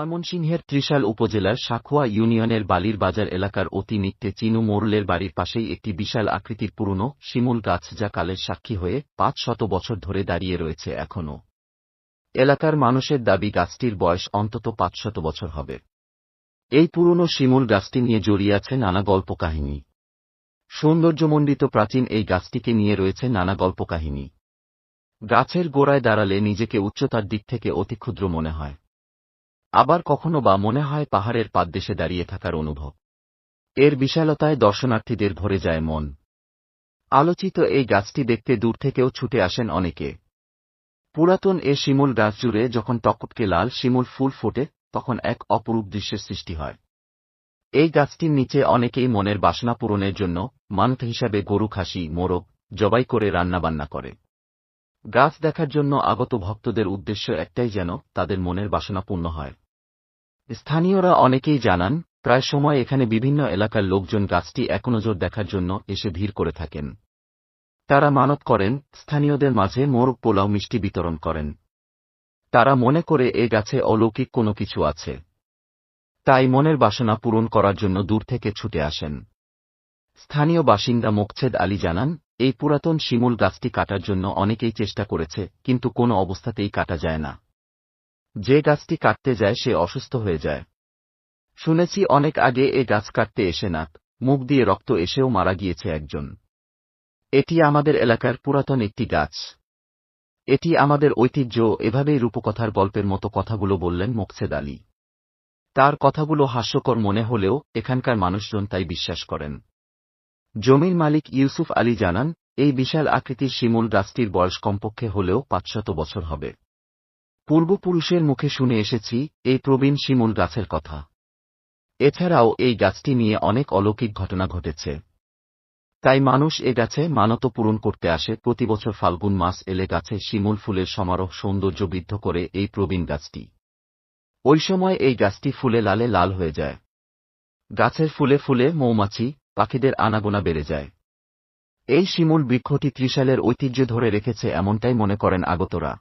ময়মনসিংহের ত্রিশাল উপজেলার সাঁখোয়া ইউনিয়নের বালির বাজার এলাকার অতি নিত্যে চিনু মোড়লের বাড়ির পাশেই একটি বিশাল আকৃতির পুরনো শিমুল গাছ যা কালের সাক্ষী হয়ে ৫০০ বছর ধরে দাঁড়িয়ে রয়েছে এখনও। এলাকার মানুষের দাবি গাছটির বয়স অন্তত ৫০০ বছর হবে। এই পুরনো শিমুল গাছটি নিয়ে জড়িয়ে আছে নানা গল্পকাহিনী। সৌন্দর্যমণ্ডিত প্রাচীন এই গাছটিকে নিয়ে রয়েছে নানা গল্পকাহিনী। গাছের গোড়ায় দাঁড়ালে নিজেকে উচ্চতার দিক থেকে অতি ক্ষুদ্র মনে হয়, আবার কখনো বা মনে হয় পাহাড়ের পাদদেশে দাঁড়িয়ে থাকার অনুভব। এর বিশালতায় দর্শনার্থীদের ভরে যায় মন। আলোচিত এই গাছটি দেখতে দূর থেকেও ছুটে আসেন অনেকে। পুরাতন এ শিমুল গাছ জুড়ে যখন টকটকে লাল শিমুল ফুল ফোটে তখন এক অপরূপ দৃশ্যের সৃষ্টি হয়। এই গাছটির নিচে অনেকেই মনের বাসনা পূরণের জন্য মানত হিসাবে গরু, খাসি, মোরগ জবাই করে রান্নাবান্না করে। গাছ দেখার জন্য আগত ভক্তদের উদ্দেশ্য একটাই, যেন তাদের মনের বাসনা পূর্ণ হয়। স্থানীয়রা অনেকেই জানান, প্রায় সময় এখানে বিভিন্ন এলাকার লোকজন গাছটি একনজর দেখার জন্য এসে ভিড় করে থাকেন। তারা মানত করেন, স্থানীয়দের মাঝে মোরগ পোলাও মিষ্টি বিতরণ করেন। তারা মনে করে এ গাছে অলৌকিক কোনো কিছু আছে, তাই মনের বাসনা পূরণ করার জন্য দূর থেকে ছুটে আসেন। স্থানীয় বাসিন্দা মোকছেদ আলী জানান, এই পুরাতন শিমুল গাছটি কাটার জন্য অনেকেই চেষ্টা করেছে, কিন্তু কোনো অবস্থাতেই কাটা যায় না। যে গাছটি কাটতে যায় সে অসুস্থ হয়ে যায়। শুনেছি অনেক আগে এ গাছ কাটতে এসে নাক মুখ দিয়ে রক্ত এসেও মারা গিয়েছে একজন। এটি আমাদের এলাকার পুরাতন একটি গাছ, এটি আমাদের ঐতিহ্য। এভাবেই রূপকথার গল্পের মতো কথাগুলো বললেন মোকছেদ আলী। তার কথাগুলো হাস্যকর মনে হলেও এখানকার মানুষজন তাই বিশ্বাস করেন। জমির মালিক ইউসুফ আলী জানান, এই বিশাল আকৃতির শিমুল গাছটির বয়স কমপক্ষে হলেও ৫০০ বছর হবে। পূর্বপুরুষের মুখে শুনে এসেছি এই প্রবীণ শিমুল গাছের কথা। এছাড়াও এই গাছটি নিয়ে অনেক অলৌকিক ঘটনা ঘটেছে। তাই মানুষ এ গাছে মানত পূরণ করতে আসে। প্রতিবছর ফাল্গুন মাস এলে গাছে শিমুল ফুলের সমারোহ সৌন্দর্য বৃদ্ধি করে এই প্রবীণ গাছটি। ওই সময় এই গাছটি ফুলে লালে লাল হয়ে যায়। গাছের ফুলে ফুলে মৌমাছি, পাখিদের আনাগোনা বেড়ে যায়। এই শিমুল বৃক্ষটি ত্রিশালের ঐতিহ্য ধরে রেখেছে এমনটাই মনে করেন আগতরা।